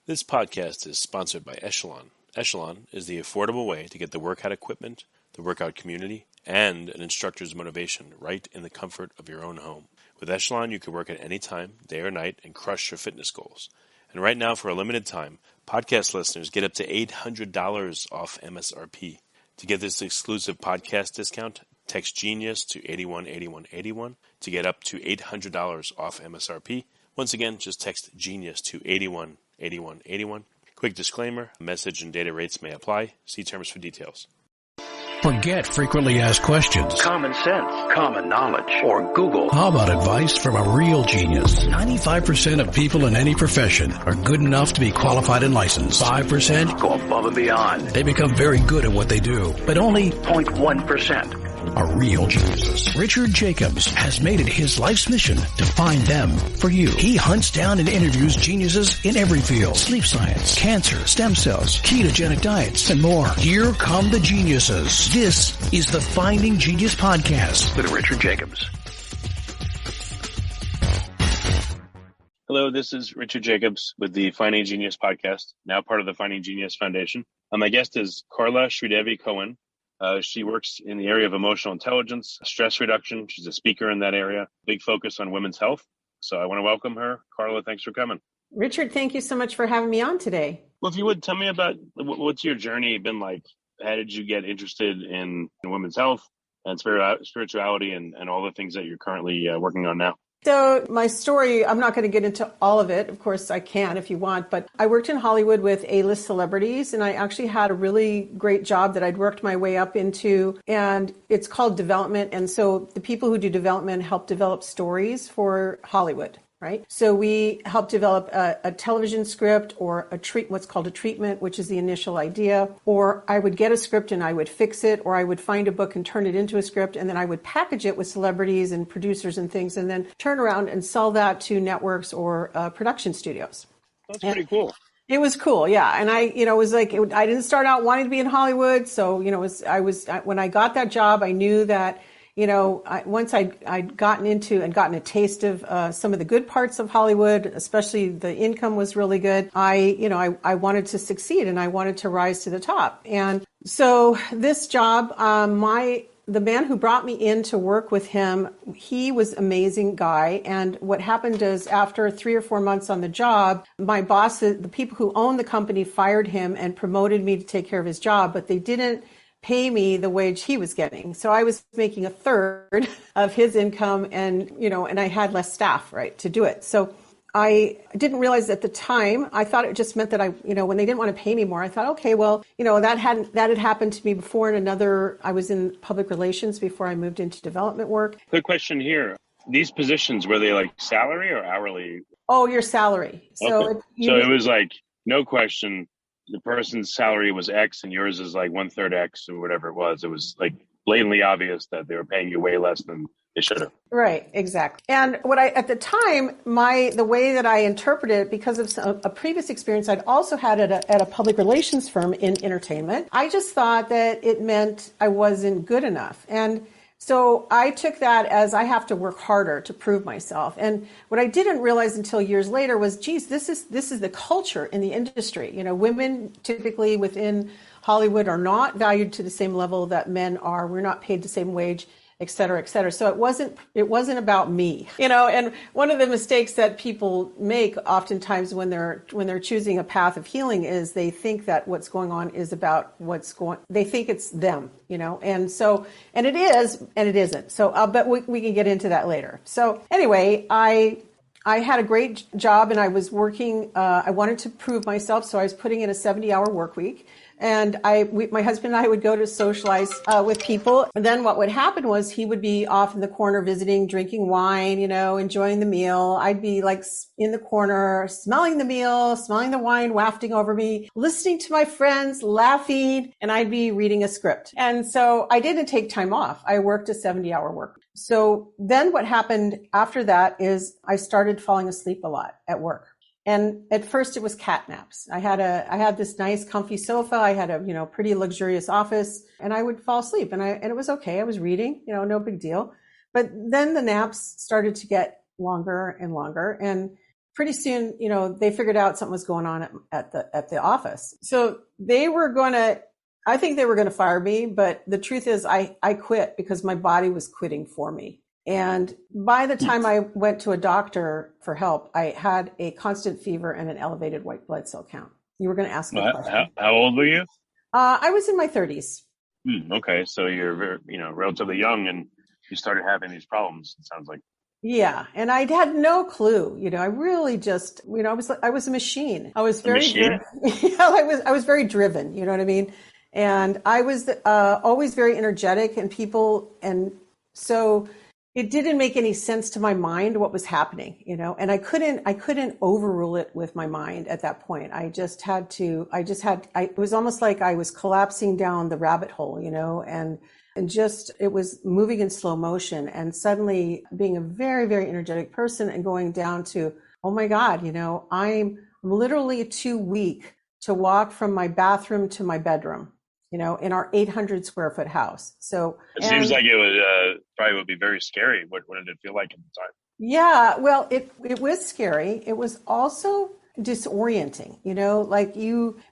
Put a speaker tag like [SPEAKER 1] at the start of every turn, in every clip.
[SPEAKER 1] This podcast is sponsored by Echelon. Echelon is the affordable way to get the workout equipment, the workout community, and an instructor's motivation right in the comfort of your own home. With Echelon, you can work at any time, day or night, and crush your fitness goals. And right now, for a limited time, podcast listeners get up to $800 off MSRP. To get this exclusive podcast discount, text GENIUS to 818181 to get up to $800 off MSRP. Once again, just text GENIUS to 818181. Quick disclaimer, message and data rates may apply. See terms for details.
[SPEAKER 2] Forget frequently asked questions,
[SPEAKER 3] common sense, common knowledge, or Google.
[SPEAKER 2] How about advice from a real genius? 95% of people in any profession are good enough to be qualified and licensed. 5%
[SPEAKER 3] go above and beyond.
[SPEAKER 2] They become very good at what they do, but only
[SPEAKER 3] 0.1%
[SPEAKER 2] are real geniuses. Richard Jacobs has made it his life's mission to find them for you. He hunts down and interviews geniuses in every field: sleep science, cancer, stem cells, ketogenic diets, and more. Here come the geniuses. This is the Finding Genius Podcast
[SPEAKER 3] with Richard Jacobs.
[SPEAKER 1] Hello, this is Richard Jacobs with the Finding Genius Podcast, now part of the Finding Genius Foundation. My guest is Carla Sridevi Cohen. She works in the area of emotional intelligence, stress reduction. She's a speaker in that area, big focus on women's health. So I want to welcome her. Carla, thanks for coming.
[SPEAKER 4] Richard, thank you so much for having me on today.
[SPEAKER 1] Well, if you would, tell me about what's your journey been like? How did you get interested in women's health and spirituality and all the things that you're currently working on now?
[SPEAKER 4] So my story, I'm not going to get into all of it. Of course, I can if you want, but I worked in Hollywood with A-list celebrities, and I actually had a really great job that I'd worked my way up into, and it's called development. And so the people who do development help develop stories for Hollywood. Right? So we help develop a television script or what's called a treatment, which is the initial idea. Or I would get a script and I would fix it, or I would find a book and turn it into a script, and then I would package it with celebrities and producers and things, and then turn around and sell that to networks or production studios.
[SPEAKER 1] That's pretty cool.
[SPEAKER 4] It was cool, yeah. And I didn't start out wanting to be in Hollywood, so when I got that job, I knew that. Once I'd gotten a taste of some of the good parts of Hollywood, especially the income was really good. I wanted to succeed and I wanted to rise to the top. And so this job, the man who brought me in to work with him, he was an amazing guy. And what happened is after 3 or 4 months on the job, my boss, the people who owned the company, fired him and promoted me to take care of his job, but they didn't pay me the wage he was getting. So I was making a third of his income, and I had less staff, right, to do it. So I didn't realize at the time, I thought it just meant that when they didn't want to pay me more, I thought, okay, well, that had happened to me before I was in public relations before I moved into development work.
[SPEAKER 1] Quick question here. These positions, were they like salary or hourly?
[SPEAKER 4] Oh, your salary. So,
[SPEAKER 1] okay. It was like, no question, the person's salary was X and yours is like 1/3 X or whatever it was. It was like blatantly obvious that they were paying you way less than they should have.
[SPEAKER 4] Right, exactly. And at the time, the way that I interpreted it, because of a previous experience I'd also had at a public relations firm in entertainment, I just thought that it meant I wasn't good enough. And so I took that as I have to work harder to prove myself. And what I didn't realize until years later was, geez, this is the culture in the industry. Women typically within Hollywood are not valued to the same level that men are. We're not paid the same wage, et cetera, et cetera. So it wasn't about me, and one of the mistakes that people make oftentimes when they're choosing a path of healing is they think that what's going on is about they think it's them, and it is, and it isn't. So but we can get into that later. So anyway, I had a great job and I was working, I wanted to prove myself. So I was putting in a 70-hour work week. And my husband and I would go to socialize with people. And then what would happen was he would be off in the corner visiting, drinking wine, enjoying the meal. I'd be like in the corner, smelling the meal, smelling the wine wafting over me, listening to my friends, laughing, and I'd be reading a script. And so I didn't take time off. I worked a 70-hour work. So then what happened after that is I started falling asleep a lot at work. And at first it was cat naps. I had this nice comfy sofa. I had a, pretty luxurious office, and I would fall asleep and it was okay. I was reading, no big deal. But then the naps started to get longer and longer. And pretty soon, they figured out something was going on at the office. So I think they were going to fire me, but the truth is I quit because my body was quitting for me. And by the time I went to a doctor for help, I had a constant fever and an elevated white blood cell count. You were going to ask a question.
[SPEAKER 5] How old were you?
[SPEAKER 4] I was in my 30s.
[SPEAKER 5] Okay, so you're very, relatively young, and you started having these problems. It sounds like.
[SPEAKER 4] Yeah, and I had no clue. I really just, I was a machine. I was very
[SPEAKER 5] machine?
[SPEAKER 4] I was very driven. You know what I mean? And I was always very energetic, and so it didn't make any sense to my mind what was happening, and I couldn't overrule it with my mind at that point. It was almost like I was collapsing down the rabbit hole, and just, it was moving in slow motion, and suddenly being a very, very energetic person and going down to, oh my God, I'm literally too weak to walk from my bathroom to my bedroom, in our 800 square foot house. So
[SPEAKER 5] it seems like it was probably would be very scary. What did it feel like at the time?
[SPEAKER 4] Yeah, well, it was scary. It was also disorienting,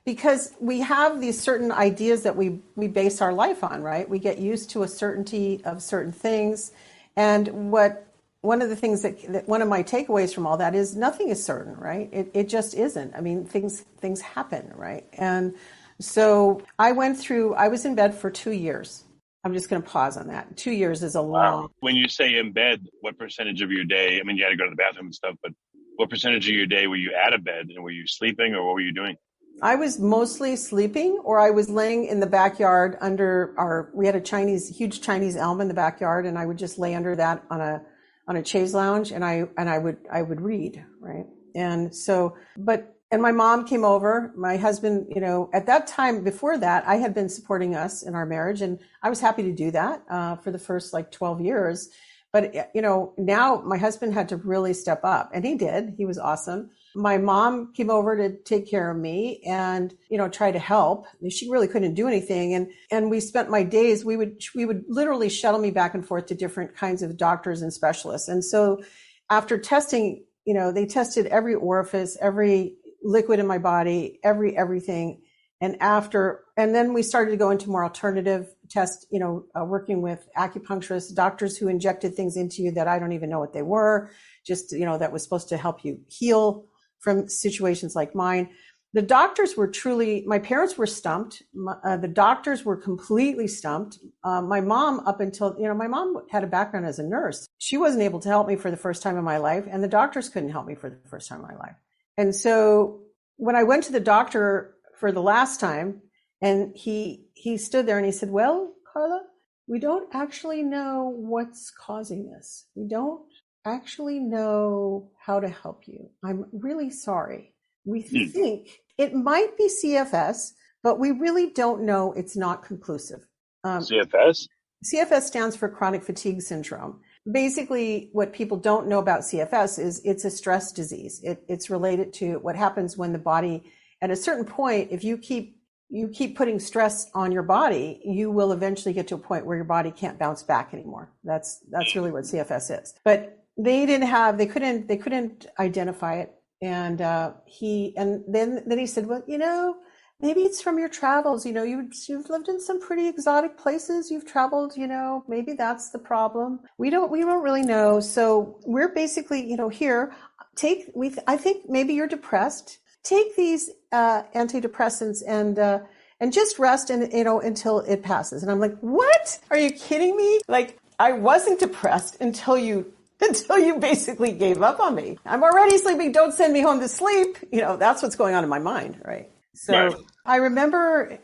[SPEAKER 4] because we have these certain ideas that we base our life on, right? We get used to a certainty of certain things. And one of the things that one of my takeaways from all that is nothing is certain, right? It just isn't. I mean, things happen, right? And so I was in bed for 2 years. I'm just going to pause on that. 2 years is a long.
[SPEAKER 5] When you say in bed, what percentage of your day, I mean, you had to go to the bathroom and stuff, but what percentage of your day were you out of bed, and were you sleeping, or what were you doing?
[SPEAKER 4] I was mostly sleeping, or I was laying in the backyard we had a huge Chinese elm in the backyard, and I would just lay under that on a chaise lounge, and I would read, right? And so, and my mom came over, my husband, at that time, before that, I had been supporting us in our marriage, and I was happy to do that for the first 12 years. But, now my husband had to really step up, and he did. He was awesome. My mom came over to take care of me and, try to help. She really couldn't do anything. And we spent my days, we would literally shuttle me back and forth to different kinds of doctors and specialists. And so after testing, they tested every orifice, every liquid in my body, everything. And then we started to go into more alternative tests, working with acupuncturists, doctors who injected things into you that I don't even know what they were, just, that was supposed to help you heal from situations like mine. The doctors were my parents were stumped. The doctors were completely stumped. My mom, my mom had a background as a nurse. She wasn't able to help me for the first time in my life, and the doctors couldn't help me for the first time in my life. And so when I went to the doctor for the last time, and he stood there and he said, "Well, Carla, we don't actually know what's causing this. We don't actually know how to help you. I'm really sorry. We think it might be CFS, but we really don't know. It's not conclusive."
[SPEAKER 5] CFS?
[SPEAKER 4] CFS stands for chronic fatigue syndrome. Basically, what people don't know about CFS is it's a stress disease. It's related to what happens when the body, at a certain point, if you keep putting stress on your body, you will eventually get to a point where your body can't bounce back anymore. That's really what CFS is. But they couldn't identify it. And then he said, "Well, maybe it's from your travels. You've lived in some pretty exotic places. You've traveled, maybe that's the problem. We don't really know. So we're basically, here, I think maybe you're depressed. Take these antidepressants and just rest until it passes." And I'm like, "What? Are you kidding me? I wasn't depressed until you basically gave up on me. I'm already sleeping. Don't send me home to sleep." That's what's going on in my mind, right? So right. I remember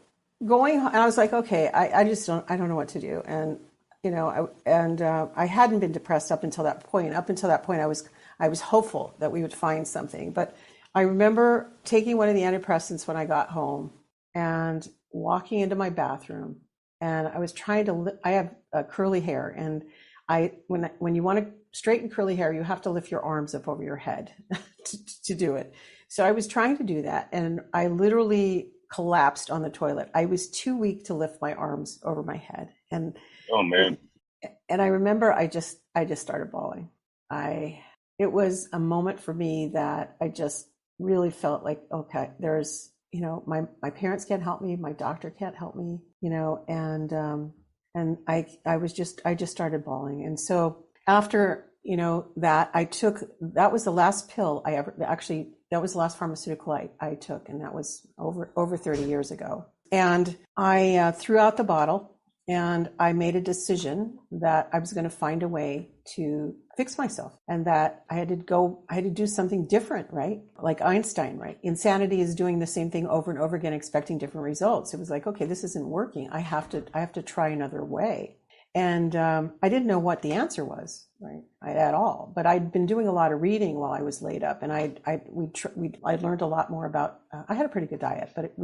[SPEAKER 4] going, and I was like, okay, I don't know what to do. And, I hadn't been depressed up until that point. Up until that point, I was hopeful that we would find something. But I remember taking one of the antidepressants when I got home and walking into my bathroom, and I was trying to, I have curly hair, and when you want to straighten curly hair, you have to lift your arms up over your head to do it. So I was trying to do that, and I literally collapsed on the toilet. I was too weak to lift my arms over my head. And
[SPEAKER 5] oh man.
[SPEAKER 4] And I remember I just started bawling. I it was a moment for me that I just really felt like, okay, there's, my parents can't help me, my doctor can't help me, and I just started bawling. And so after, that was the last pill that was the last pharmaceutical I took. And that was over 30 years ago. And I threw out the bottle, and I made a decision that I was going to find a way to fix myself, and that I had to do something different, right? Like Einstein, right? Insanity is doing the same thing over and over again, expecting different results. It was like, okay, this isn't working. I have to try another way. And I didn't know what the answer was, right, at all. But I'd been doing a lot of reading while I was laid up, and I learned a lot more about. I had a pretty good diet, but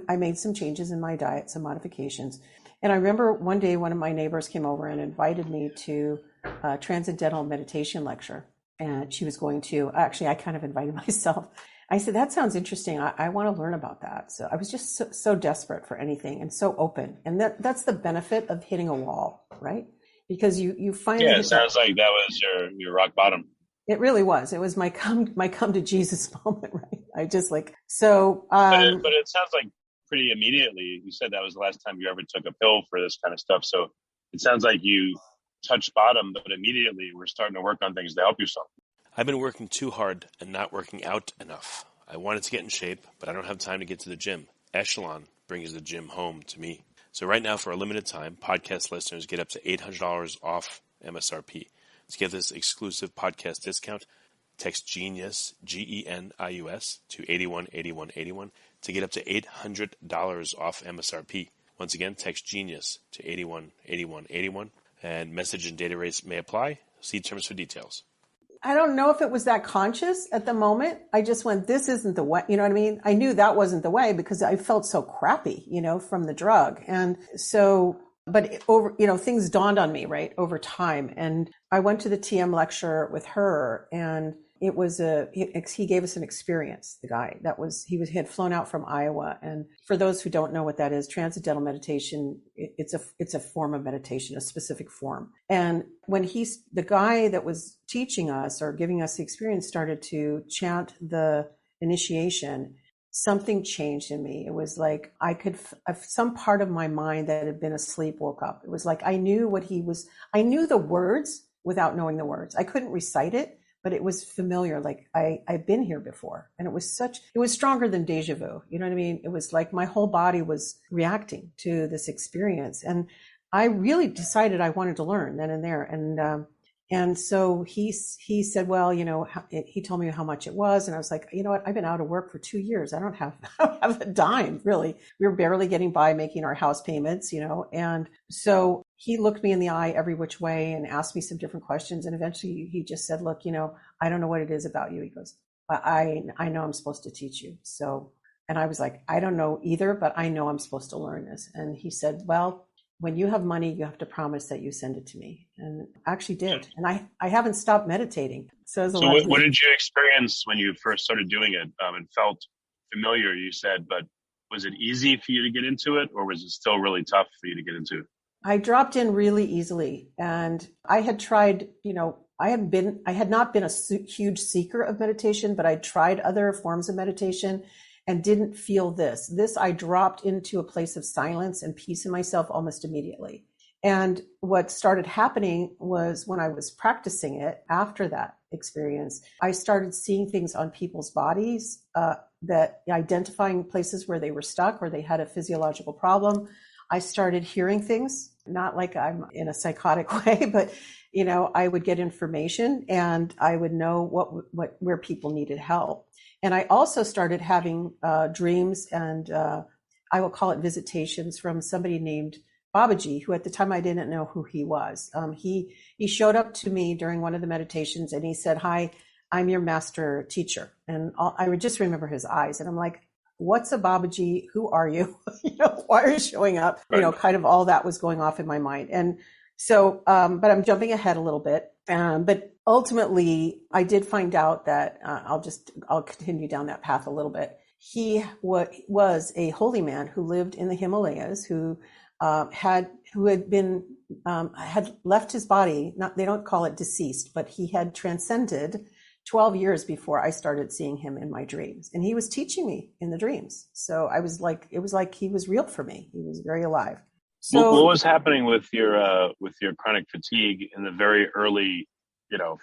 [SPEAKER 4] I made some changes in my diet, some modifications. And I remember one day one of my neighbors came over and invited me to a Transcendental Meditation lecture, and she was going to. Actually, I kind of invited myself. I said, that sounds interesting. I want to learn about that. So I was just so desperate for anything and so open. And that's the benefit of hitting a wall, right? Because you finally.
[SPEAKER 5] Yeah, it sounds like that was your rock bottom.
[SPEAKER 4] It really was. It was my come to Jesus moment, right? I just like, so.
[SPEAKER 5] But it sounds like pretty immediately. You said that was the last time you ever took a pill for this kind of stuff. So it sounds like you touched bottom, but immediately we're starting to work on things to help yourself.
[SPEAKER 1] I've been working too hard and not working out enough. I wanted to get in shape, but I don't have time to get to the gym. Echelon brings the gym home to me. So right now, for a limited time, podcast listeners get up to $800 off MSRP. To get this exclusive podcast discount, text GENIUS, GENIUS, to 818181 to get up to $800 off MSRP. Once again, text GENIUS to 818181, and message and data rates may apply. See terms for details.
[SPEAKER 4] I don't know if it was that conscious at the moment. I just went, this isn't the way, you know what I mean? I knew that wasn't the way because I felt so crappy, from the drug. And so, but things dawned on me, right, over time. And I went to the TM lecture with her, and it was he gave us an experience, the guy he had flown out from Iowa. And for those who don't know what that is, Transcendental Meditation, it's a form of meditation, a specific form. And when the guy that was teaching us or giving us the experience started to chant the initiation, something changed in me. It was like some part of my mind that had been asleep woke up. It was like I knew I knew the words without knowing the words. I couldn't recite it, but it was familiar. Like I've been here before. And it was stronger than deja vu. You know what I mean? It was like my whole body was reacting to this experience. And I really decided I wanted to learn then and there. And so he said, well, he told me how much it was. And I was like, you know what? I've been out of work for 2 years. I don't have a dime, really. We were barely getting by making our house payments, And so he looked me in the eye every which way and asked me some different questions. And eventually he just said, look, I don't know what it is about you. He goes, I know I'm supposed to teach you. So, and I was like, I don't know either, but I know I'm supposed to learn this. And he said, well, when you have money, you have to promise that you send it to me. And I actually did. And I haven't stopped meditating. So
[SPEAKER 5] what did you experience when you first started doing it? It felt familiar, you said, but was it easy for you to get into it, or was it still really tough for you to get into?
[SPEAKER 4] I dropped in really easily. And I had tried, I had not been a huge seeker of meditation, but I tried other forms of meditation and didn't feel this. I dropped into a place of silence and peace in myself almost immediately. And what started happening was when I was practicing it after that experience, I started seeing things on people's bodies, that identifying places where they were stuck or they had a physiological problem. I started hearing things, not like I'm in a psychotic way, but I would get information and I would know where people needed help. And I also started having dreams and I will call it visitations from somebody named Babaji, who at the time I didn't know who he was. He showed up to me during one of the meditations and he said, "Hi, I'm your master teacher." And I would just remember his eyes. And I'm like, what's a Babaji? Who are you? Why are you showing up?
[SPEAKER 5] Right.
[SPEAKER 4] Kind of all that was going off in my mind. And so, but I'm jumping ahead a little bit. But ultimately, I did find out that I'll continue down that path a little bit. He was a holy man who lived in the Himalayas, who had left his body. They don't call it deceased, but he had transcended 12 years before I started seeing him in my dreams. And he was teaching me in the dreams. So it was like he was real for me. He was very alive. So
[SPEAKER 5] what was happening with your chronic fatigue in the very early,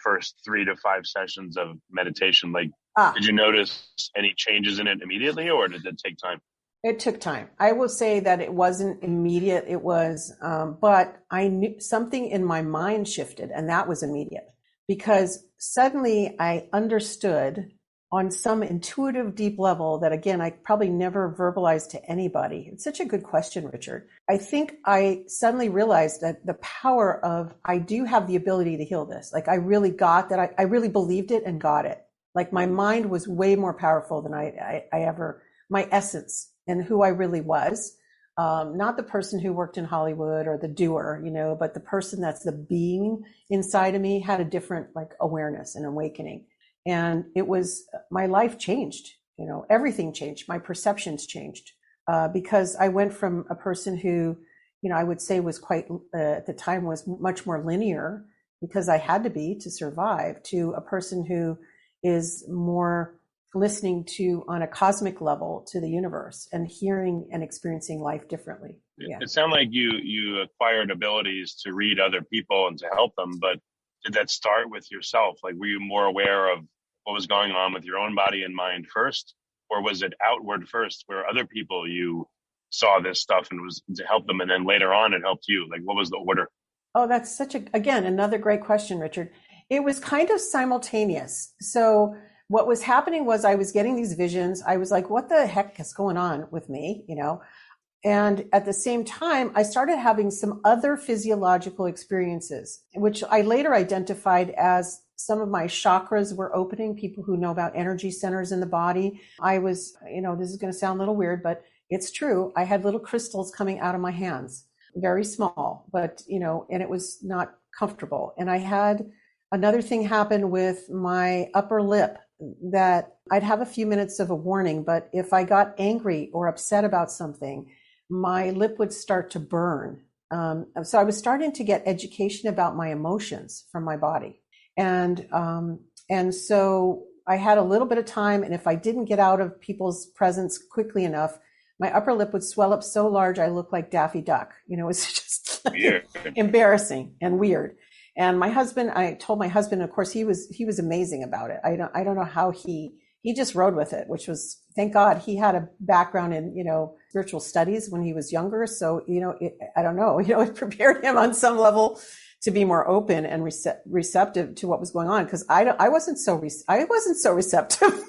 [SPEAKER 5] first 3 to 5 sessions of meditation? Like, did you notice any changes in it immediately, or did it take time?
[SPEAKER 4] it took time. I will say that it wasn't immediate. It was, but I knew something in my mind shifted, and that was immediate, because suddenly I understood on some intuitive deep level that, again, I probably never verbalized to anybody. It's such a good question, Richard. I think I suddenly realized that the power of, I do have the ability to heal this. Like, I really got that. I really believed it and got it. Like, my mind was way more powerful than I ever, my essence and who I really was. Not the person who worked in Hollywood or the doer, but the person that's the being inside of me had a different like awareness and awakening. And it was, my life changed, everything changed. My perceptions changed, because I went from a person who, I would say was quite, at the time was much more linear because I had to be to survive, to a person who is more listening to on a cosmic level to the universe and hearing and experiencing life differently. Yeah.
[SPEAKER 5] It sounded like you acquired abilities to read other people and to help them, but did that start with yourself? Like, were you more aware of what was going on with your own body and mind first, or was it outward first, where other people you saw this stuff and was to help them, and then later on it helped you? Like, what was the order?
[SPEAKER 4] Oh, that's again, another great question, Richard. It was kind of simultaneous. So what was happening was I was getting these visions. I was like, what the heck is going on with me? And at the same time, I started having some other physiological experiences, which I later identified as some of my chakras were opening. People who know about energy centers in the body. I was, this is going to sound a little weird, but it's true. I had little crystals coming out of my hands, very small, but, and it was not comfortable. And I had another thing happen with my upper lip, that I'd have a few minutes of a warning, but if I got angry or upset about something, my lip would start to burn. So I was starting to get education about my emotions from my body. And so I had a little bit of time. And if I didn't get out of people's presence quickly enough, my upper lip would swell up so large, I looked like Daffy Duck. It's just like embarrassing and weird. And my husband, I told my husband, of course, he was amazing about it. I don't know how he just rode with it, which was, thank God, he had a background in, spiritual studies when he was younger. So, I don't know, it prepared him on some level to be more open and receptive to what was going on. Cause I wasn't so receptive.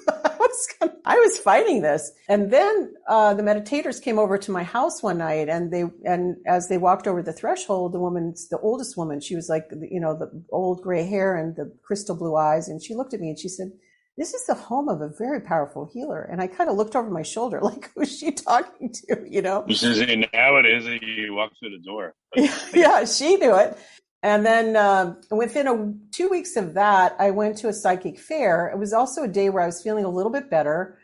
[SPEAKER 4] I was fighting this. And then, the meditators came over to my house one night, and as they walked over the threshold, the oldest woman, she was like, the old gray hair and the crystal blue eyes. And she looked at me and she said, "This is the home of a very powerful healer." And I kind of looked over my shoulder, like, who's she talking to,
[SPEAKER 5] This is now it is that you walk through the door.
[SPEAKER 4] Yeah, she knew it. And then within 2 weeks of that, I went to a psychic fair. It was also a day where I was feeling a little bit better.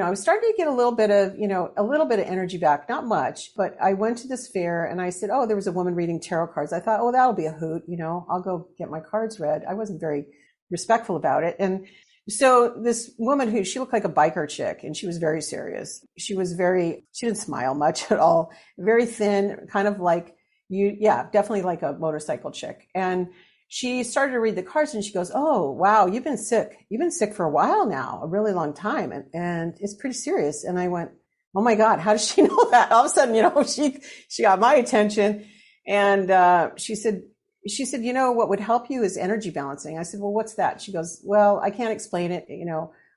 [SPEAKER 4] I was starting to get a little bit of energy back, not much, but I went to this fair and I said, oh, there was a woman reading tarot cards. I thought, oh, that'll be a hoot. I'll go get my cards read. I wasn't very respectful about it. And so this woman she looked like a biker chick, and she was very serious. She didn't smile much at all, very thin, kind of like, definitely like a motorcycle chick. And she started to read the cards and she goes, "Oh, wow, you've been sick. You've been sick for a while now, a really long time. And it's pretty serious." And I went, "Oh my God, how does she know that?" All of a sudden, she got my attention. And, she said, "What would help you is energy balancing." I said, "Well, what's that?" She goes, "Well, I can't explain it.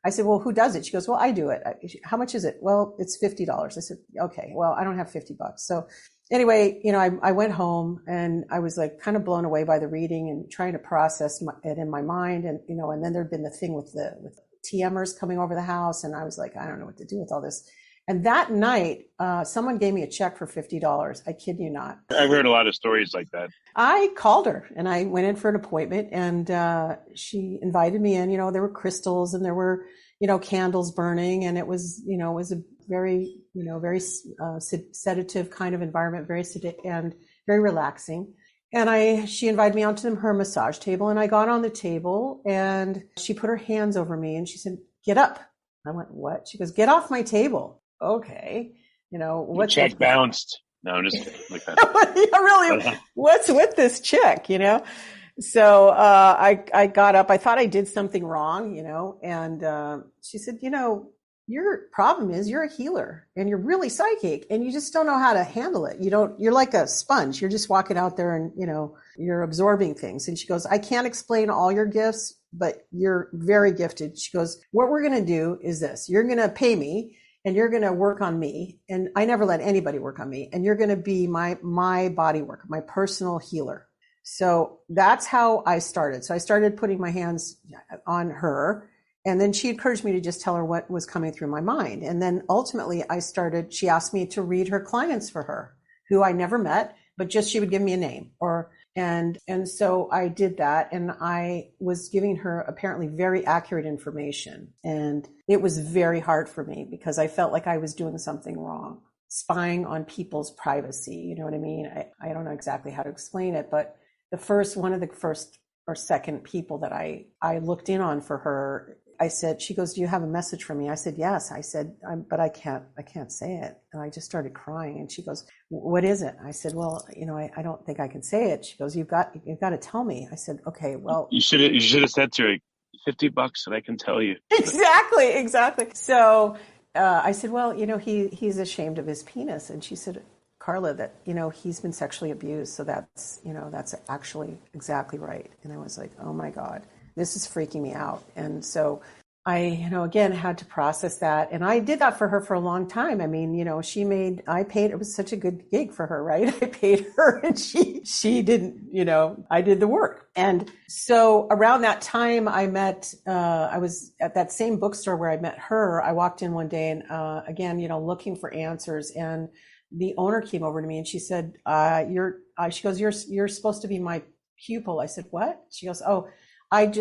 [SPEAKER 4] I said, "Well, who does it?" She goes, "Well, I do it." "How much is it?" "Well, it's $50. I said, "Okay, well, I don't have $50." So anyway, I went home and I was like kind of blown away by the reading and trying to process it in my mind. And, and then there'd been the thing with TMers coming over the house. And I was like, I don't know what to do with all this. And that night, someone gave me a check for $50. I kid you not.
[SPEAKER 5] I've heard a lot of stories like that.
[SPEAKER 4] I called her and I went in for an appointment, and she invited me in. There were crystals and there were, candles burning, and it was a very, very sedative kind of environment, very sedative and very relaxing. And she invited me onto her massage table, and I got on the table and she put her hands over me and she said, "Get up." I went, "What?" She goes, "Get off my table." Okay.
[SPEAKER 5] The
[SPEAKER 4] What's
[SPEAKER 5] check
[SPEAKER 4] with
[SPEAKER 5] bounced. No, I'm just kidding. Like that.
[SPEAKER 4] yeah, really, what's with this chick? So I got up. I thought I did something wrong, and she said, your problem is you're a healer and you're really psychic and you just don't know how to handle it. You're like a sponge. You're just walking out there and, you're absorbing things. And she goes, "I can't explain all your gifts, but you're very gifted." She goes, "What we're going to do is this. You're going to pay me and you're going to work on me. And I never let anybody work on me. And you're going to be my body worker, my personal healer." So that's how I started. So I started putting my hands on her. And then she encouraged me to just tell her what was coming through my mind. And then ultimately she asked me to read her clients for her, who I never met, but just she would give me a name and so I did that. And I was giving her apparently very accurate information. And it was very hard for me because I felt like I was doing something wrong, spying on people's privacy. You know what I mean? I don't know exactly how to explain it, but one of the first or second people that I looked in on for her, I said, she goes, "Do you have a message for me?" I said, "Yes." I said, "But I can't say it." And I just started crying. And she goes, "What is it?" I said, "Well, I don't think I can say it." She goes, You've got to tell me." I said, "Okay, well."
[SPEAKER 5] You should have said to her, $50 and I can tell you.
[SPEAKER 4] Exactly. So I said, "Well, he's ashamed of his penis." And she said, "Carla, that, he's been sexually abused. So that's actually exactly right." And I was like, "Oh my God, this is freaking me out." And so I, again, had to process that. And I did that for her for a long time. I mean, I paid, it was such a good gig for her, right? I paid her and she didn't, I did the work. And so around that time I met, I was at that same bookstore where I met her. I walked in one day and, again, looking for answers, and the owner came over to me and she said, she goes, you're supposed to be my pupil." I said, "What?" She goes, "Oh, I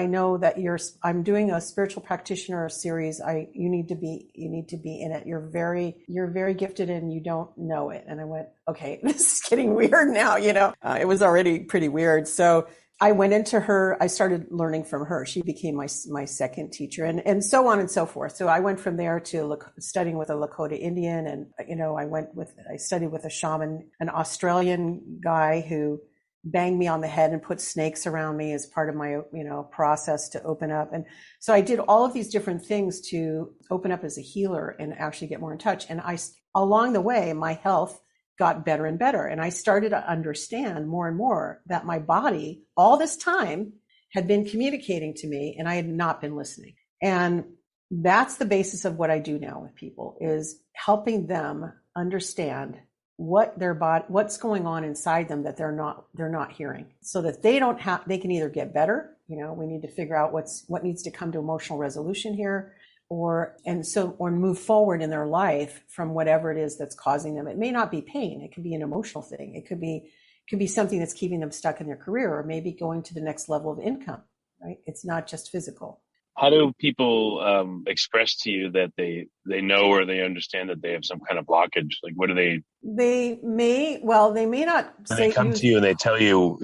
[SPEAKER 4] know that I'm doing a spiritual practitioner series. You need to be in it. You're very gifted and you don't know it." And I went, "Okay, this is getting weird now." It was already pretty weird. So I went into her, I started learning from her. She became my second teacher, and so on and so forth. So I went from there to studying with a Lakota Indian. And, I studied with a shaman, an Australian guy who banged me on the head and put snakes around me as part of my, process to open up. And so I did all of these different things to open up as a healer and actually get more in touch. And along the way, my health got better and better. And I started to understand more and more that my body all this time had been communicating to me and I had not been listening. And that's the basis of what I do now with people, is helping them understand what's going on inside them that they're not hearing, so that they can either get better. We need to figure out what needs to come to emotional resolution here, or move forward in their life from whatever it is that's causing them. It may not be pain. It could be an emotional thing. It could be something that's keeping them stuck in their career, or maybe going to the next level of income, right? It's not just physical.
[SPEAKER 5] How do people express to you that they know or they understand that they have some kind of blockage? Like, what do they?
[SPEAKER 4] They may not
[SPEAKER 1] When
[SPEAKER 4] say
[SPEAKER 1] they come to you and they tell you,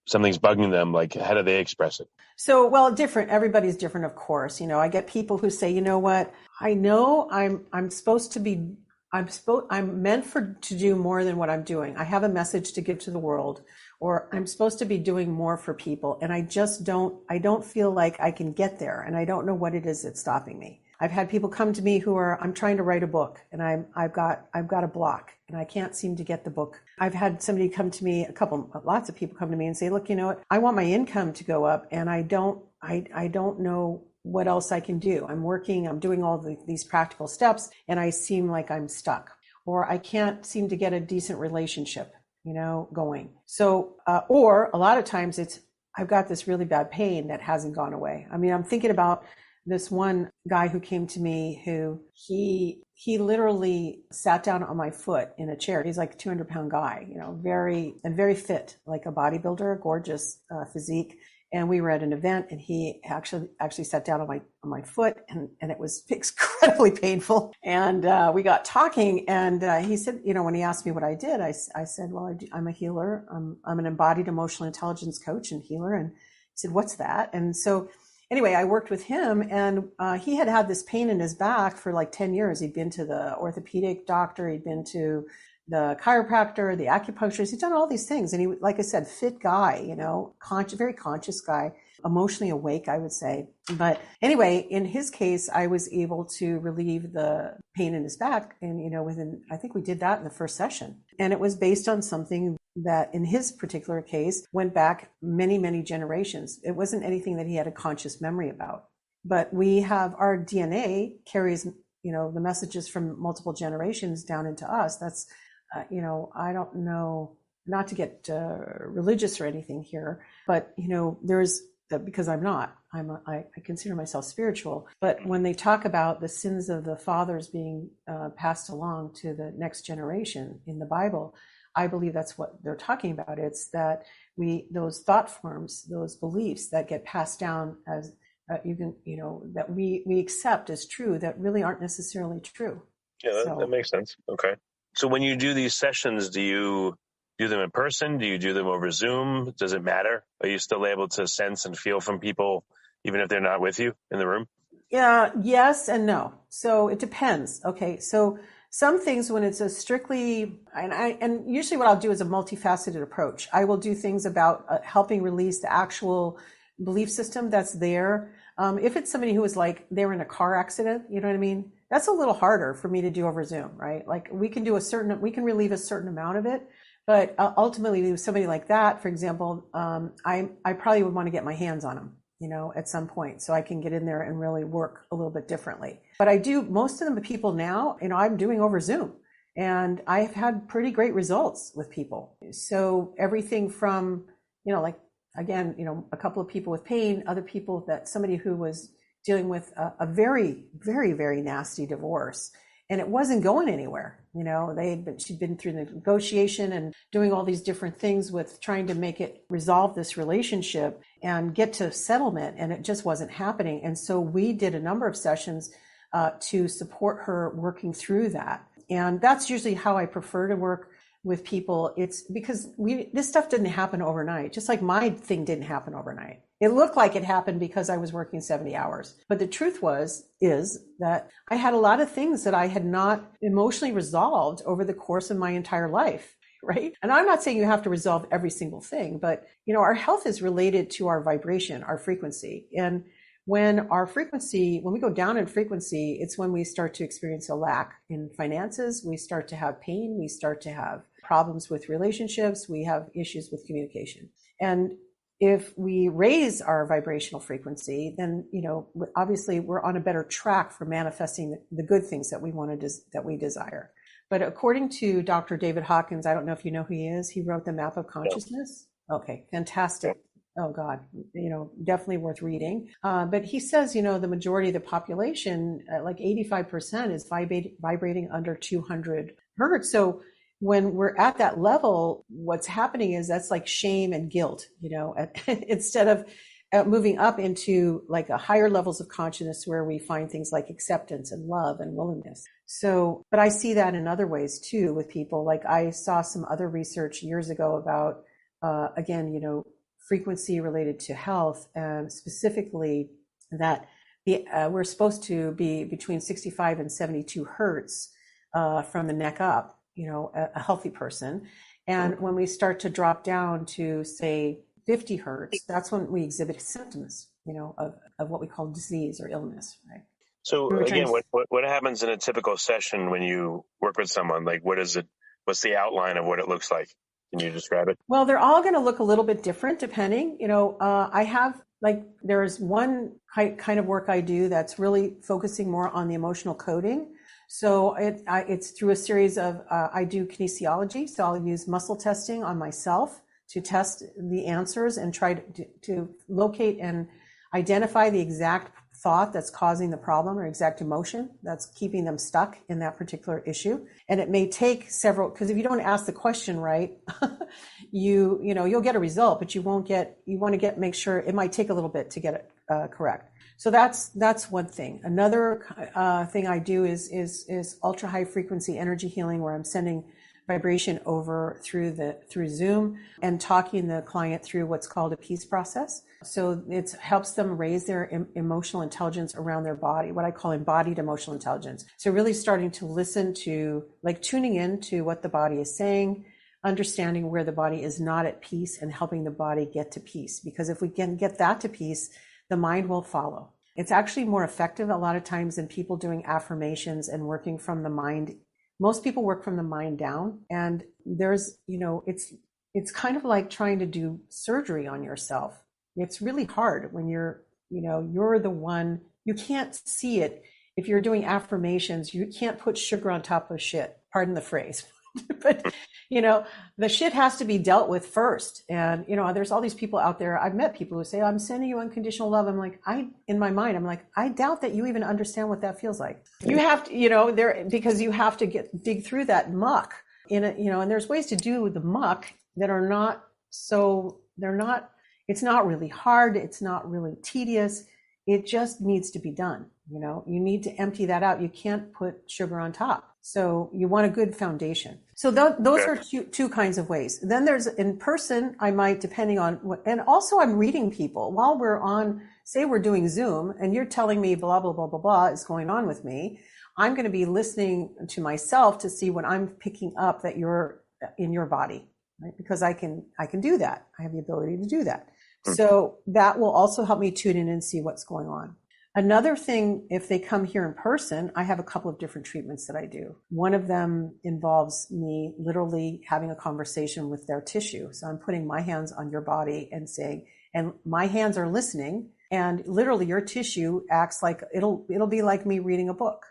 [SPEAKER 1] something's bugging them, like, how do they express it?
[SPEAKER 4] So, different. Everybody's different, of course. I get people who say, "You know what? I know I'm supposed to be. I'm meant to do more than what I'm doing. I have a message to give to the world, or I'm supposed to be doing more for people, and I just don't. I don't feel like I can get there, and I don't know what it is that's stopping me." I've had people come to me I'm trying to write a book, and I've got a block and I can't seem to get the book. I've had somebody come to me, lots of people come to me and say, "Look, I want my income to go up, and I don't know what else I can do. I'm working, I'm doing all these practical steps, and I seem like I'm stuck, or I can't seem to get a decent relationship, going." So, or a lot of times it's, I've got this really bad pain that hasn't gone away. I mean, I'm thinking about this one guy who came to me who he literally sat down on my foot in a chair. He's like a 200-pound guy, very fit, like a bodybuilder, gorgeous physique. And we were at an event, and he actually sat down on my foot, and it was incredibly painful. And we got talking, and he said, when he asked me what I did, I said, well, I'm a healer. I'm an embodied emotional intelligence coach and healer. And he said, what's that? And so anyway, I worked with him, and he had this pain in his back for like 10 years. He'd been to the orthopedic doctor. He'd been to the chiropractor, the acupuncturist. He's done all these things. And he, like I said, fit guy, very conscious guy, emotionally awake, I would say. But anyway, in his case, I was able to relieve the pain in his back. And, I think we did that in the first session. And it was based on something that in his particular case went back many, many generations. It wasn't anything that he had a conscious memory about. But we have our DNA carries, the messages from multiple generations down into us. That's I don't know, not to get religious or anything here, but, there's, because I'm not, I consider myself spiritual, but when they talk about the sins of the fathers being passed along to the next generation in the Bible, I believe that's what they're talking about. It's that those thought forms, those beliefs that get passed down as that we accept as true that really aren't necessarily true.
[SPEAKER 6] Yeah, that makes sense. Okay. So when you do these sessions, do you do them in person? Do you do them over Zoom? Does it matter? Are you still able to sense and feel from people, even if they're not with you in the room?
[SPEAKER 4] Yeah, yes and no. So it depends. Okay. So some things when it's a strictly, and usually what I'll do is a multifaceted approach. I will do things about helping release the actual belief system that's there. If it's somebody who is like, they were in a car accident, you know what I mean? That's a little harder for me to do over Zoom, right? Like we can relieve a certain amount of it, but ultimately with somebody like that, for example, I probably would want to get my hands on them, at some point, so I can get in there and really work a little bit differently. But I do, most of the people now, I'm doing over Zoom, and I've had pretty great results with people. So everything from, like, again, a couple of people with pain, other people somebody who was dealing with a very, very, very nasty divorce, and it wasn't going anywhere. She'd been through the negotiation and doing all these different things with trying to make it resolve this relationship and get to settlement, and it just wasn't happening. And so we did a number of sessions to support her working through that. And that's usually how I prefer to work with people. It's because this stuff didn't happen overnight, just like my thing didn't happen overnight. It looked like it happened because I was working 70 hours. But the truth is that I had a lot of things that I had not emotionally resolved over the course of my entire life, right? And I'm not saying you have to resolve every single thing, but our health is related to our vibration, our frequency. And when we go down in frequency, it's when we start to experience a lack in finances. We start to have pain. We start to have problems with relationships. We have issues with communication. And if we raise our vibrational frequency, then, obviously we're on a better track for manifesting the good things that we desire. But according to Dr. David Hawkins, I don't know if you know who he is. He wrote the Map of Consciousness. Okay, fantastic. Oh God, definitely worth reading. But he says, the majority of the population, like 85%, is vibrating under 200 hertz. So when we're at that level, what's happening is that's like shame and guilt, instead of moving up into like a higher levels of consciousness where we find things like acceptance and love and willingness. So, but I see that in other ways too with people. Like I saw some other research years ago about, again, frequency related to health, and specifically that we're supposed to be between 65 and 72 hertz from the neck up, a healthy person. And when we start to drop down to, say, 50 hertz, that's when we exhibit symptoms, of what we call disease or illness, right?
[SPEAKER 6] So again, what happens in a typical session when you work with someone? Like, what's the outline of what it looks like? Can you describe it?
[SPEAKER 4] Well, they're all going to look a little bit different depending. I have there's one kind of work I do that's really focusing more on the emotional coding. So it's through a series of, I do kinesiology. So I'll use muscle testing on myself to test the answers and try to locate and identify the exact thought that's causing the problem or exact emotion that's keeping them stuck in that particular issue. And it may take several, because if you don't ask the question right, you'll get a result, but you want to make sure it might take a little bit to get it correct. So that's one thing. Another thing I do is ultra high frequency energy healing, where I'm sending vibration over through Zoom and talking the client through what's called a peace process. So it helps them raise their emotional intelligence around their body, what I call embodied emotional intelligence. So really starting to listen to, like, tuning in to what the body is saying, understanding where the body is not at peace, and helping the body get to peace. Because if we can get that to peace, the mind will follow. It's actually more effective a lot of times than people doing affirmations and working from the mind. Most people work from the mind down, and there's, it's kind of like trying to do surgery on yourself. It's really hard when you're the one, you can't see it. If you're doing affirmations, you can't put sugar on top of shit. Pardon the phrase. But, the shit has to be dealt with first. And, there's all these people out there. I've met people who say, I'm sending you unconditional love. I'm like, in my mind, I'm like, I doubt that you even understand what that feels like. You have to, because you have to dig through that muck and there's ways to do the muck that are not it's not really hard. It's not really tedious. It just needs to be done. You need to empty that out. You can't put sugar on top. So you want a good foundation. So those are two kinds of ways. Then there's in person, I might, depending on what, and also I'm reading people while we're on, say we're doing Zoom and you're telling me blah, blah, blah, blah, blah is going on with me. I'm going to be listening to myself to see what I'm picking up that you're in your body, right? Because I can do that. I have the ability to do that. So that will also help me tune in and see what's going on. Another thing, if they come here in person, I have a couple of different treatments that I do. One of them involves me literally having a conversation with their tissue. So I'm putting my hands on your body and saying, and my hands are listening, and literally your tissue acts like it'll be like me reading a book.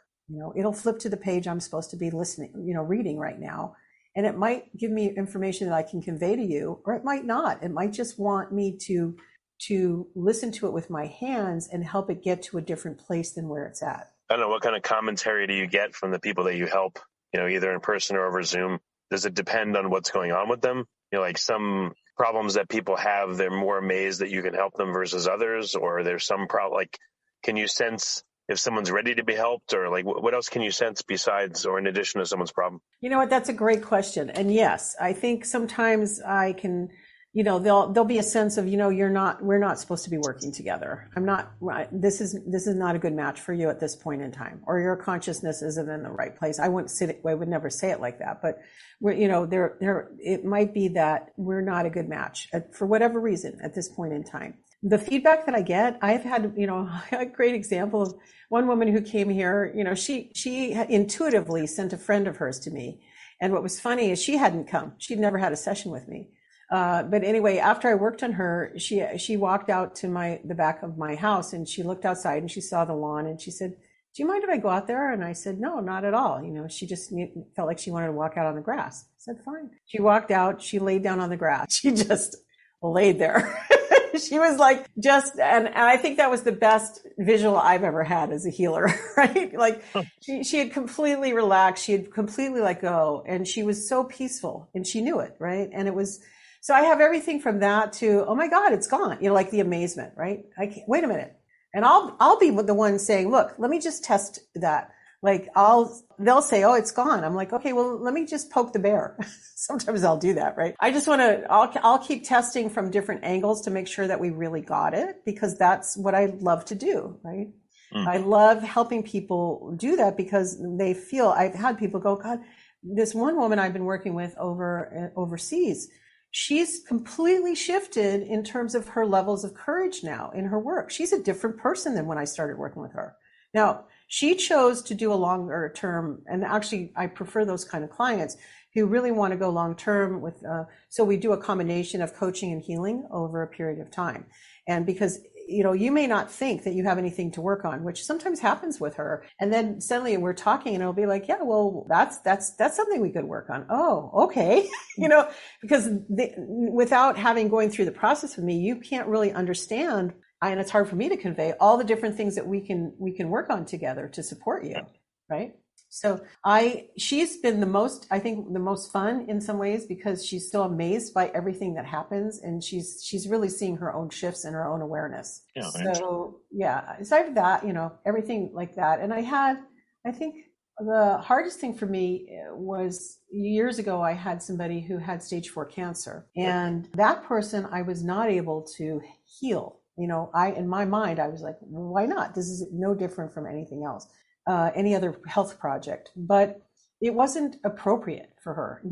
[SPEAKER 4] It'll flip to the page I'm supposed to be listening, reading right now. And it might give me information that I can convey to you, or it might not. It might just want me to listen to it with my hands and help it get to a different place than where it's at.
[SPEAKER 6] I don't know, what kind of commentary do you get from the people that you help, either in person or over Zoom? Does it depend on what's going on with them? Like some problems that people have, they're more amazed that you can help them versus others, or there's some problem, like, can you sense if someone's ready to be helped, or like what else can you sense besides or in addition to someone's problem?
[SPEAKER 4] You know what? That's a great question. And yes, I think sometimes I can, there'll be a sense of, we're not supposed to be working together. This is not a good match for you at this point in time, or your consciousness isn't in the right place. I would never say it like that, but it might be that we're not a good match for whatever reason at this point in time. The feedback that I get, I've had, a great example of one woman who came here, she intuitively sent a friend of hers to me. And what was funny is she hadn't come. She'd never had a session with me. But anyway, after I worked on her, she walked out to the back of my house, and she looked outside and she saw the lawn, and she said, do you mind if I go out there? And I said, no, not at all. She just felt like she wanted to walk out on the grass. I said, fine. She walked out, she laid down on the grass. She just laid there. She was like, and I think that was the best visual I've ever had as a healer, right? Like she had completely relaxed. She had completely let go, and she was so peaceful, and she knew it, right? And it was, so I have everything from that to, oh my God, it's gone. Like the amazement, right? Wait a minute. And I'll be the one saying, look, let me just test that. Like they'll say, oh, it's gone. I'm like, okay, well, let me just poke the bear. Sometimes I'll do that, right? I just I'll keep testing from different angles to make sure that we really got it, because that's what I love to do, right? I love helping people do that because they feel, I've had people go, God, this one woman I've been working with overseas, she's completely shifted in terms of her levels of courage now in her work. She's a different person than when I started working with her. Now, she chose to do a longer term, and actually I prefer those kind of clients who really want to go long term with, so we do a combination of coaching and healing over a period of time. And because, you may not think that you have anything to work on, which sometimes happens with her. And then suddenly we're talking and it'll be like, yeah, well, that's something we could work on. Oh, okay. Because without going through the process with me, you can't really understand and it's hard for me to convey all the different things that we can work on together to support you, right? So she's been I think the most fun in some ways, because she's so amazed by everything that happens, and she's really seeing her own shifts in her own awareness.
[SPEAKER 6] Yeah,
[SPEAKER 4] so yeah, aside from that, everything like that. And I think the hardest thing for me was years ago, I had somebody who had stage 4 cancer, and that person I was not able to heal. In my mind, I was like, well, why not? This is no different from anything else. Any other health project, but it wasn't appropriate for her.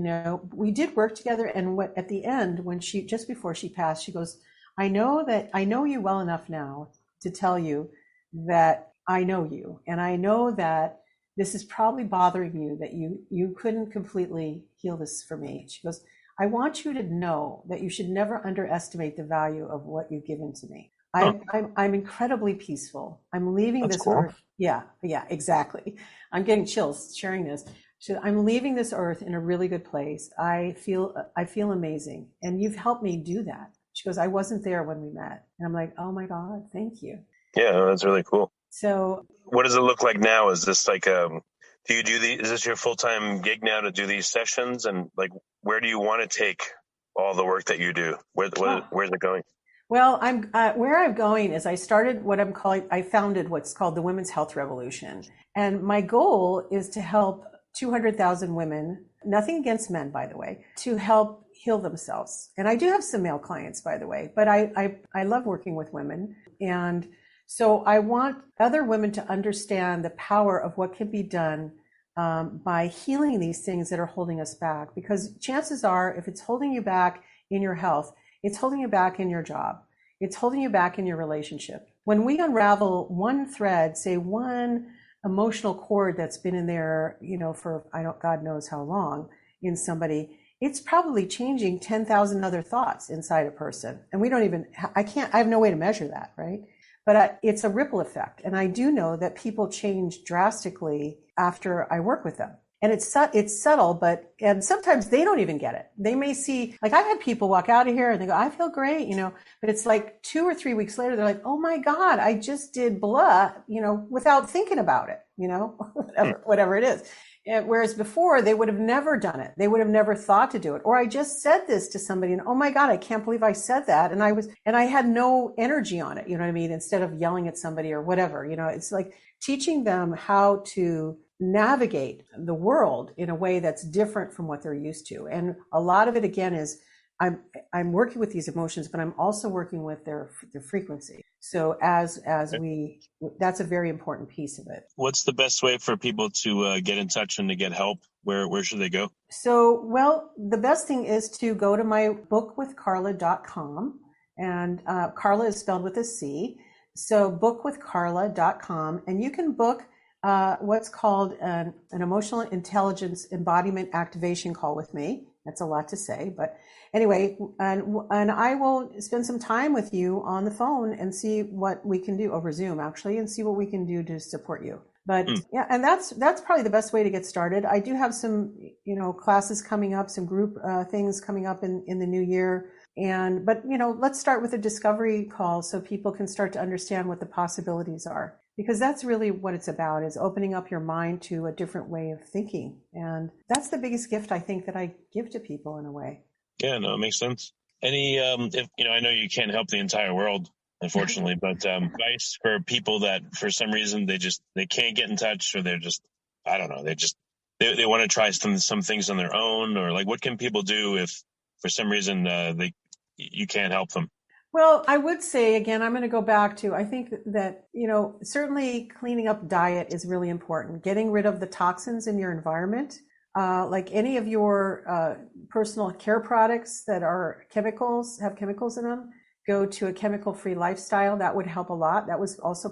[SPEAKER 4] We did work together, and at the end, just before she passed, she goes, I know you well enough now to tell you that I know you, and I know that this is probably bothering you, that you couldn't completely heal this for me. She goes, I want you to know that you should never underestimate the value of what you've given to me. I'm incredibly peaceful. I'm leaving this earth. Yeah, exactly. I'm getting chills sharing this. So I'm leaving this earth in a really good place. I feel amazing. And you've helped me do that. She goes, I wasn't there when we met. And I'm like, oh my God, thank you.
[SPEAKER 6] Yeah, that's really cool.
[SPEAKER 4] So
[SPEAKER 6] what does it look like now? Is this like, do you is this your full-time gig now to do these sessions? And like, where do you want to take all the work that you do? Where's it going?
[SPEAKER 4] Well, where I'm going is I founded what's called the Women's Health Revolution. And my goal is to help 200,000 women, nothing against men, by the way, to help heal themselves. And I do have some male clients, by the way, but I love working with women. And so I want other women to understand the power of what can be done by healing these things that are holding us back. Because chances are, if it's holding you back in your health, it's holding you back in your job. It's holding you back in your relationship. When we unravel one thread, say one emotional cord that's been in there, for God knows how long in somebody, it's probably changing 10,000 other thoughts inside a person. And we don't even, I have no way to measure that, right? But it's a ripple effect. And I do know that people change drastically after I work with them. And it's subtle, and sometimes they don't even get it. They may see, like I've had people walk out of here and they go, I feel great, but it's like 2 or 3 weeks later, they're like, oh my God, I just did blah, without thinking about it, whatever it is. And whereas before they would have never done it. They would have never thought to do it. Or I just said this to somebody and oh my God, I can't believe I said that. And I had no energy on it. You know what I mean? Instead of yelling at somebody or whatever, it's like teaching them how to navigate the world in a way that's different from what they're used to. And a lot of it again is I'm working with these emotions, but I'm also working with their frequency. So that's a very important piece of it.
[SPEAKER 6] What's the best way for people to get in touch and to get help? Where should they go?
[SPEAKER 4] So, the best thing is to go to my bookwithcarla.com, and Carla is spelled with a C. So bookwithcarla.com, and you can book what's called an emotional intelligence embodiment activation call with me. That's a lot to say, but anyway, and I will spend some time with you on the phone and see what we can do over Zoom, actually, and see what we can do to support you. But yeah, and that's probably the best way to get started. I do have some, classes coming up, some group things coming up in the new year. But let's start with a discovery call so people can start to understand what the possibilities are. Because that's really what it's about, is opening up your mind to a different way of thinking. And that's the biggest gift I think that I give to people in a way.
[SPEAKER 6] Yeah, no, it makes sense. Any, I know you can't help the entire world, unfortunately, but advice for people that for some reason they can't get in touch, or they're just, I don't know, they want to try some things on their own, or like, what can people do if for some reason you can't help them?
[SPEAKER 4] Well, I would say, again, I'm going to go back to, I think that, certainly cleaning up diet is really important. Getting rid of the toxins in your environment, like any of your personal care products that are have chemicals in them, go to a chemical-free lifestyle. That would help a lot. That was also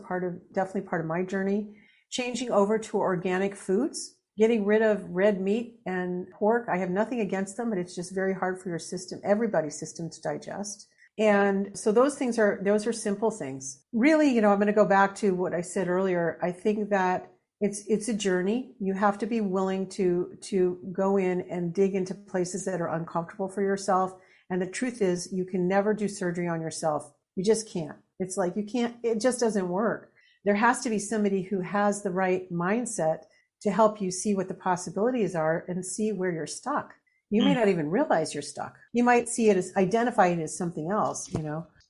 [SPEAKER 4] definitely part of my journey. Changing over to organic foods, getting rid of red meat and pork. I have nothing against them, but it's just very hard for your system, everybody's system, to digest. And so those are simple things. Really, I'm going to go back to what I said earlier. I think that it's a journey. You have to be willing to go in and dig into places that are uncomfortable for yourself. And the truth is, you can never do surgery on yourself. You just can't. It's like it just doesn't work. There has to be somebody who has the right mindset to help you see what the possibilities are and see where you're stuck. You may not even realize you're stuck. You might see it as identify it as something else,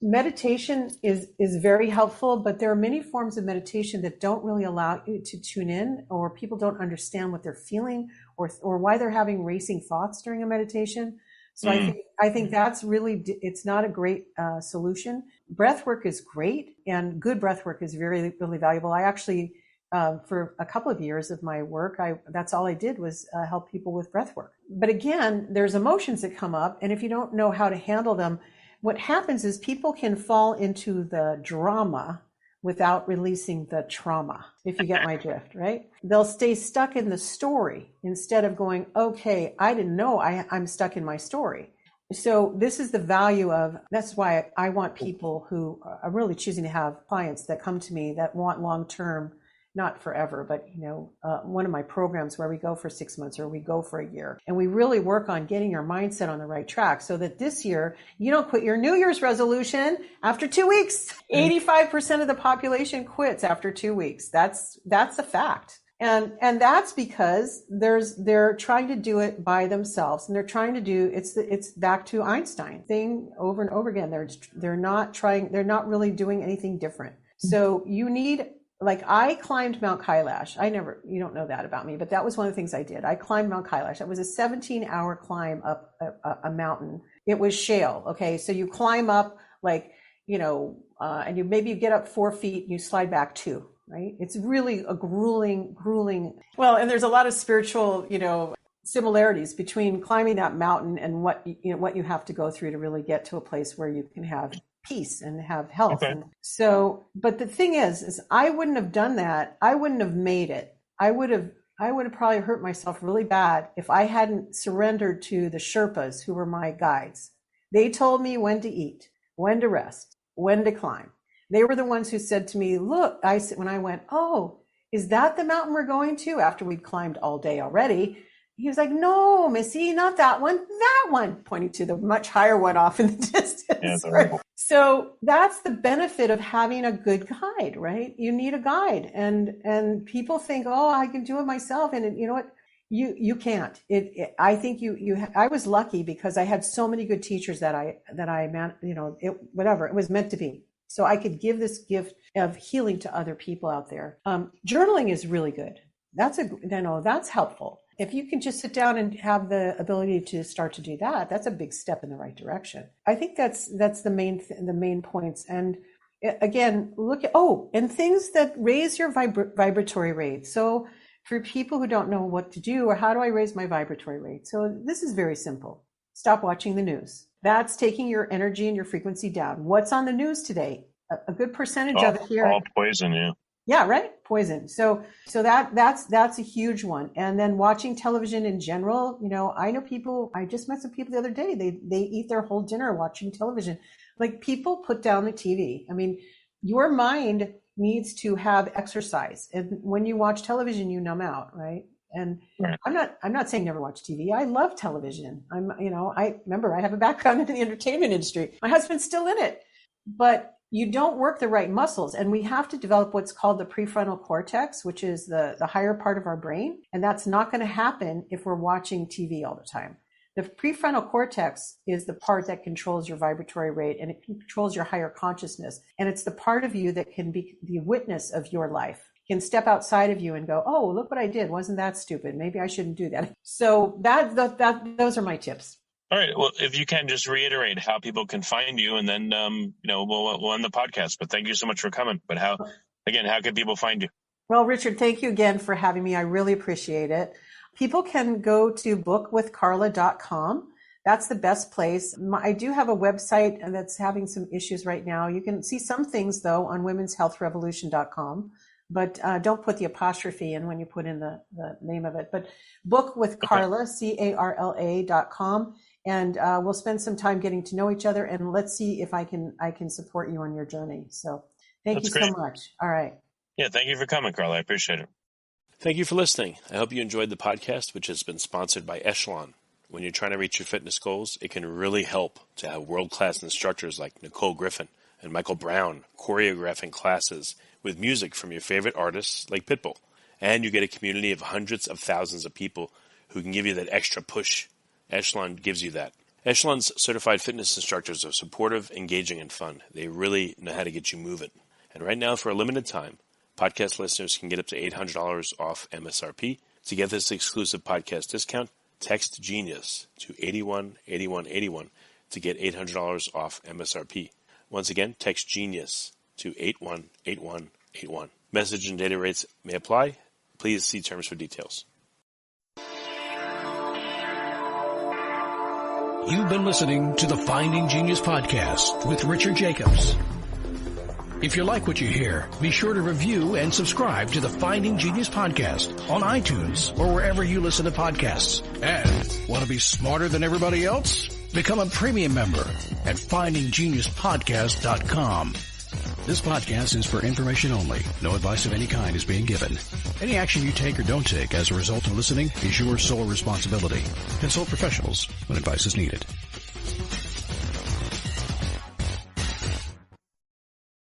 [SPEAKER 4] Meditation is very helpful, but there are many forms of meditation that don't really allow you to tune in, or people don't understand what they're feeling or why they're having racing thoughts during a meditation. So I think that's really, it's not a great solution. Breath work is great, and good breath work is really, really valuable. I actually, for a couple of years of my work, that's all I did was help people with breath work. But again, there's emotions that come up, and if you don't know how to handle them, what happens is people can fall into the drama without releasing the trauma, if you get my drift, right? They'll stay stuck in the story instead of going, okay, I didn't know I'm stuck in my story. So this is the value that's why I want people who are really choosing to have clients that come to me that want long-term, not forever, but one of my programs where we go for 6 months or we go for a year, and we really work on getting your mindset on the right track so that this year you don't quit your New Year's resolution after 2 weeks. 85% of the population quits after 2 weeks. That's a fact. And that's because they're trying to do it by themselves, and they're trying to do it's back to Einstein thing over and over again. They're not really doing anything different. So you need, like, I climbed Mount Kailash. You don't know that about me, but that was one of the things I did. I climbed Mount Kailash. It was a 17-hour climb up a mountain. It was shale. Okay. So you climb up and you get up 4 feet and you slide back 2, right? It's really a grueling. Well, and there's a lot of spiritual, similarities between climbing that mountain and what you have to go through to really get to a place where you can have peace and have health.
[SPEAKER 6] Okay.
[SPEAKER 4] And so, but the thing is I wouldn't have done that. I wouldn't have made it. I would have probably hurt myself really bad if I hadn't surrendered to the Sherpas who were my guides. They told me when to eat, when to rest, when to climb. They were the ones who said to me, look, when I went, oh, is that the mountain we're going to after we'd climbed all day already? He was like, no, Missy, not that one, pointing to the much higher one off in the distance.
[SPEAKER 6] Yeah, right?
[SPEAKER 4] So that's the benefit of having a good guide, right? You need a guide, and people think, oh, I can do it myself. And you know what? You can't. I think I was lucky because I had so many good teachers it was meant to be. So I could give this gift of healing to other people out there. Journaling is really good. That's helpful. If you can just sit down and have the ability to start to do that, that's a big step in the right direction. I think that's the main points. And again, look at, and things that raise your vibratory rate. So for people who don't know what to do or how do I raise my vibratory rate? So this is very simple. Stop watching the news. That's taking your energy and your frequency down. What's on the news today? A good percentage of it here.
[SPEAKER 6] All poison, yeah.
[SPEAKER 4] Yeah, right. Poison. So that's a huge one. And then watching television in general, I know people, I just met some people the other day, they eat their whole dinner watching television. Like, people put down the TV. I mean, your mind needs to have exercise. And when you watch television, you numb out, right? And
[SPEAKER 6] right.
[SPEAKER 4] I'm not saying never watch TV. I love television. I remember I have a background in the entertainment industry. My husband's still in it, but you don't work the right muscles. And we have to develop what's called the prefrontal cortex, which is the higher part of our brain. And that's not going to happen if we're watching TV all the time. The prefrontal cortex is the part that controls your vibratory rate, and it controls your higher consciousness. And it's the part of you that can be the witness of your life, can step outside of you and go, oh, look what I did. Wasn't that stupid? Maybe I shouldn't do that. So those are my tips.
[SPEAKER 6] All right. Well, if you can just reiterate how people can find you, and then we'll end the podcast. But thank you so much for coming. But how can people find you?
[SPEAKER 4] Well, Richard, thank you again for having me. I really appreciate it. People can go to bookwithcarla.com. That's the best place. I do have a website that's having some issues right now. You can see some things though on womenshealthrevolution.com. But don't put the apostrophe in when you put in the name of it. But bookwithcarla, CARLA.com. And we'll spend some time getting to know each other, and let's see if I can support you on your journey. So thank you so much. All right.
[SPEAKER 6] Yeah, thank you for coming, Carla. I appreciate it.
[SPEAKER 1] Thank you for listening. I hope you enjoyed the podcast, which has been sponsored by Echelon. When you're trying to reach your fitness goals, it can really help to have world-class instructors like Nicole Griffin and Michael Brown choreographing classes with music from your favorite artists like Pitbull. And you get a community of hundreds of thousands of people who can give you that extra push. Echelon gives you that. Echelon's certified fitness instructors are supportive, engaging, and fun. They really know how to get you moving. And right now, for a limited time, podcast listeners can get up to $800 off MSRP. To get this exclusive podcast discount, text GENIUS to 818181 to get $800 off MSRP. Once again, text GENIUS to 818181. Message and data rates may apply. Please see terms for details.
[SPEAKER 2] You've been listening to the Finding Genius podcast with Richard Jacobs. If you like what you hear, be sure to review and subscribe to the Finding Genius podcast on iTunes or wherever you listen to podcasts. And want to be smarter than everybody else? Become a premium member at findinggeniuspodcast.com. This podcast is for information only. No advice of any kind is being given. Any action you take or don't take as a result of listening is your sole responsibility. Consult professionals when advice is needed.